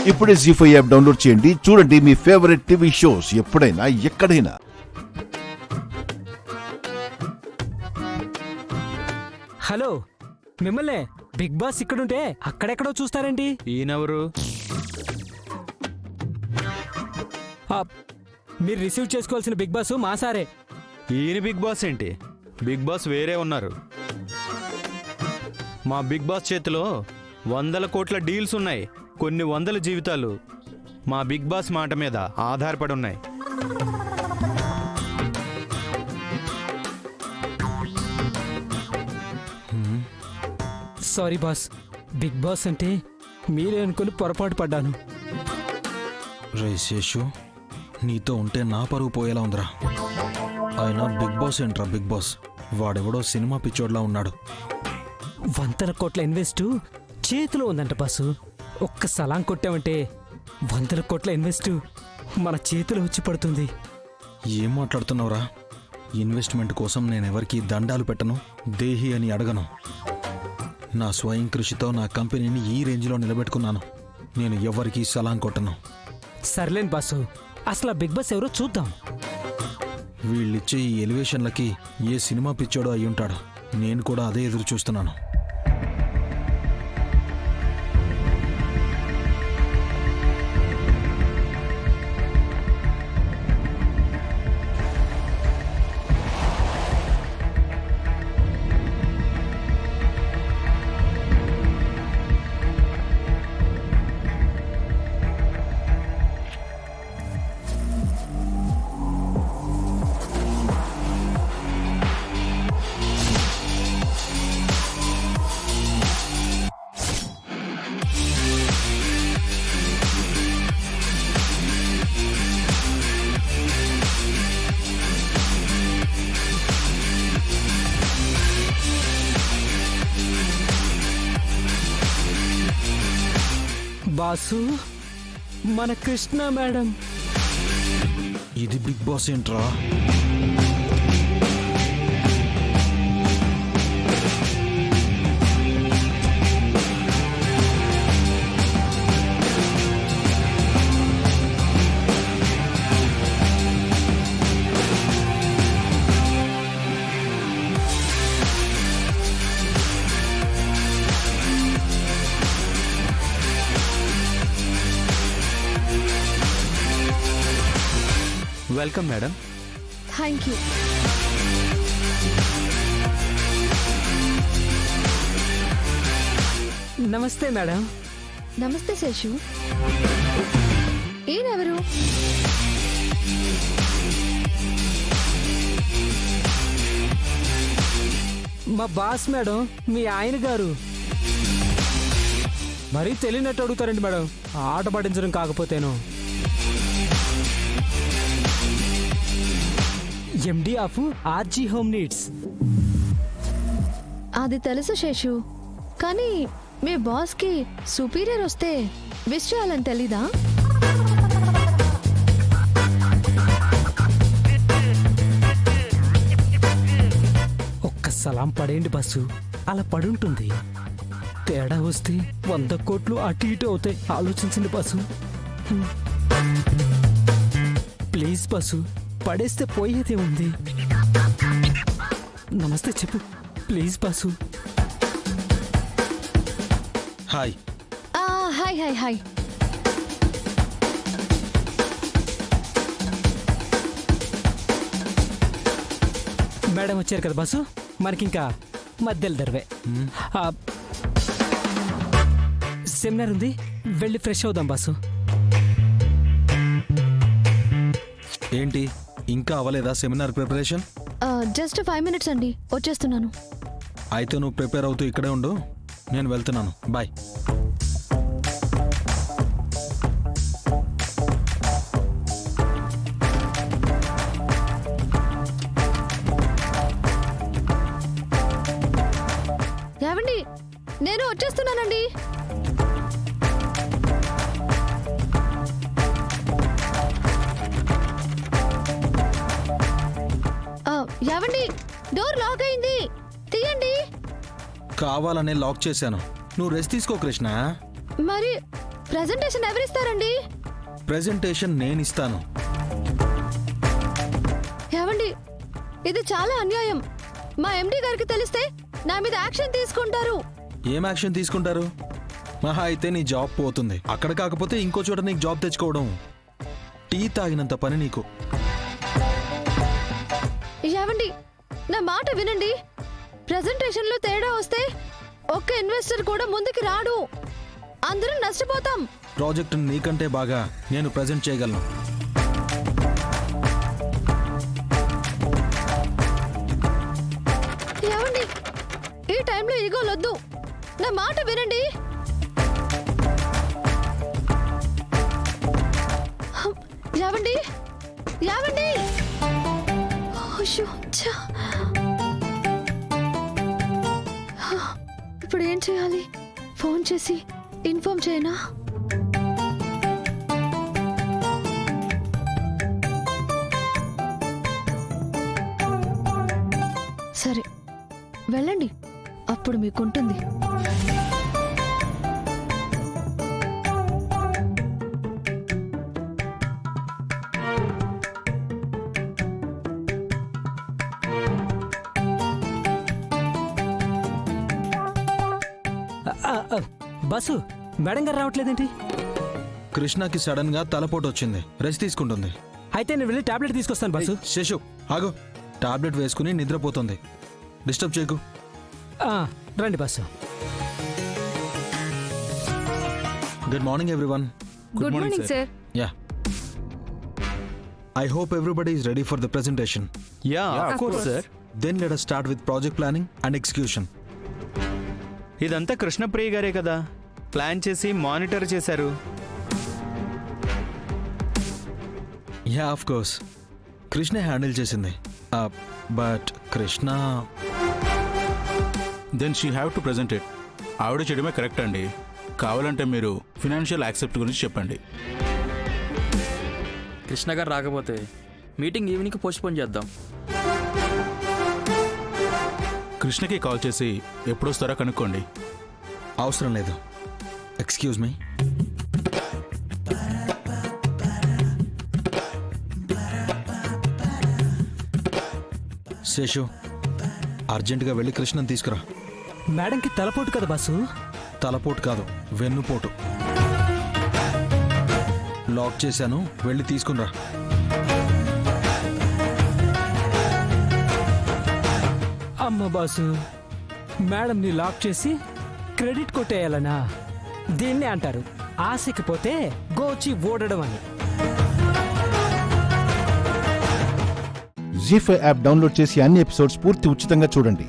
ఇప్పుడే జీ5 app download చేయండి. చూడండి మీ ఫేవరెట్ టీవీ షోస్ ఎప్పుడైనా ఎక్కడైనా. హలో, మిమ్మల్నే బిగ్ బాస్ ఇక్కడుంటే అక్కడెక్కడో చూస్తారేంటి? ఈయనెవరు? మీరు రిసీవ్ చేసుకోవాల్సిన బిగ్ బాస్ మా సారే. ఈయన బిగ్ బాస్ ఏంటి? బిగ్ బాస్ వేరే ఉన్నారు. మా బిగ్ బాస్ చేతిలో 100 కోట్ల డీల్స్ ఉన్నాయి. కొన్ని వందల జీవితాలు మా బిగ్ బాస్ మాట మీద ఆధారపడి ఉన్నాయి. సారీ బాస్, బిగ్ బాస్ అంటే మీరే అనుకుని పొరపాటు పడ్డాను. రే శేషు, నీతో ఉంటే నా పరువు పోయేలా ఉందిరా. ఆయన బిగ్ బాస్ ఏంట్రా బిగ్ బాస్? వాడెవడో సినిమా పిచ్చోడ్లా ఉన్నాడు. 100 కోట్ల ఇన్వెస్ట్ చేతిలో ఉందంట బాసు. ఒక్క సలాం కొట్టామంటే 100 కోట్ల ఇన్వెస్ట్ మన చేతిలో వచ్చి పడుతుంది. ఏం మాట్లాడుతున్నావురా? ఇన్వెస్ట్మెంట్ కోసం నేనెవరికి దండాలు పెట్టను, దేహి అని అడగను. నా స్వయం కృషితో నా కంపెనీని ఈ రేంజ్లో నిలబెట్టుకున్నాను. నేను ఎవరికి సలాం కొట్టను. సర్లేని బాసు, అసలు ఆ బిగ్ బాస్ ఎవరో చూద్దాం. వీళ్ళిచ్చే ఈ ఎలివేషన్లకి ఏ సినిమా పిచ్చోడో అయ్యుంటాడు. నేను కూడా అదే ఎదురు చూస్తున్నాను. బాసు, మన కృష్ణ మేడం. ఇది బిగ్ బాస్ ఏంట్రా? Welcome madam. Thank you. నమస్తే మేడం. నమస్తే శేషు. ఈయనెవరు? మా బాస్ మేడం, మీ ఆయన గారు. మరీ తెలియనట్టు అడుగుతారండి మేడం. ఆట పట్టించడం కాకపోతేను. MD of RG home needs. అది తెలుసు శేషు, కానీ మీ బాస్కి సుపీరియర్ వస్తే విష్ చేయాలని తెలీదా? ఒక్క సలాం పడేయండి బస్సు, అలా పడుంటుంది. తేడా వస్తే 100 కోట్లు అటు ఇటు అవుతాయి. ఆలోచించండి బస్సు. ప్లీజ్ బస్సు, పడేస్తే పోయేదే ఉంది. నమస్తే చెప్పు please bus. Hi. Hi hi hi. Madam వచ్చారు కదా బస్సు, మనకింకా మధ్యలో దర్వే. సెమినార్ ఉంది, వెళ్ళి ఫ్రెష్ అవుదాం బస్సు. ఏంటి ఇంకా అవ్వలేదా సెమినార్ ప్రిపరేషన్? జస్ట్ 5 minutes అండి, వచ్చేస్తున్నాను. అయితే నువ్వు ప్రిపేర్ అవుతూ ఇక్కడే ఉండు, నేను వెళ్తున్నాను. బాయ్. ఏవండి, నేను వచ్చేస్తున్నానండి. ఏవండి, డోర్ లాక్ అయింది, తీయండి. కావాలనే లాక్ చేశాను. నువ్వు రెస్ట్ తీసుకో కృష్ణ. మరి ప్రెజెంటేషన్ ఎవరిస్తారండి? ప్రెజెంటేషన్ నేను ఇస్తాను. ఏవండి, ఇది చాలా అన్యాయం. మా ఎండి గారికి తెలిస్తే నా మీద యాక్షన్ తీసుకుంటారు. ఏం యాక్షన్ తీసుకుంటారు? మహా అయితే నీ జాబ్ పోతుంది. అక్కడ కాకపోతే ఇంకో చోట నీకు జాబ్ తెచ్చుకోవడం. టీ తాగినంత పని నీకు. ఏవండి, నా మాట వినండి. ప్రెజెంటేషన్ లో తేడా వస్తే ఒక్క ఇన్వెస్టర్ కూడా ముందుకి రాడు. అందరం నష్టపోతాం. ప్రాజెక్ట్ నీకంటే బాగా నేను ప్రెజెంట్ చేయగలను. ఏవండి, ఈ టైంలో ఈగోలొద్దు. నా మాట వినండి. ఏవండి, ఏవండి, అయ్యో, ఛ. ఇప్పుడు ఏం చేయాలి? ఫోన్ చేసి ఇన్ఫార్మ్ చేయనా? సరే, వెళ్ళండి, అప్పుడు మీకుంటుంది. బాసు, మేడం గారు రావట్లేదేంటి? కృష్ణకి సడన్ గా తలపోటు వచ్చింది, రెస్ట్ తీసుకుంటుంది. అయితే నేను వెళ్ళి టాబ్లెట్ తీసుకొస్తాను బాసు. శేషు ఆగు, టాబ్లెట్ వేసుకుని నిద్రపోతుంది. డిస్టర్బ్ చేయకు. ఆ, రండి boss. Good morning everyone. Good morning sir. Yeah, I hope everybody is ready for the presentation. Yeah of course sir. Then let us start with project planning and execution. ఇదంతా కృష్ణప్రియ గారే కదా plan చేసి monitor చేశారు. Yeah of course, Krishna handle చేసింది. But Krishna then she have to present it. ఆవిడ చేయడమే correct అండి. కావాలంటే మీరు ఫినాన్షియల్ యాక్సెప్ట్ గురించి చెప్పండి. కృష్ణ గారు రాకపోతే మీటింగ్ ఈవినింగ్కి పోస్ట్పోన్ చేద్దాం. కృష్ణకి కాల్ చేసి ఎప్పుడొస్తారో కనుక్కోండి. అవసరం లేదు. Excuse me. శేషు, అర్జెంటుగా వెళ్ళి కృష్ణని తీసుకురా. మేడంకి తలపోటు కదా బాసు. తలపోటు కాదు, వెన్నుపోటు. లాక్ చేశాను, వెళ్ళి తీసుకునిరా. అమ్మ బాసు, మేడంని లాక్ చేసి క్రెడిట్ కొట్టేయాలనా? దీన్నే అంటారు ఆశకి పోతే గోచి ఓడడం అని. జీ5 యాప్ డౌన్లోడ్ చేసి అన్ని ఎపిసోడ్స్ పూర్తి ఉచితంగా చూడండి.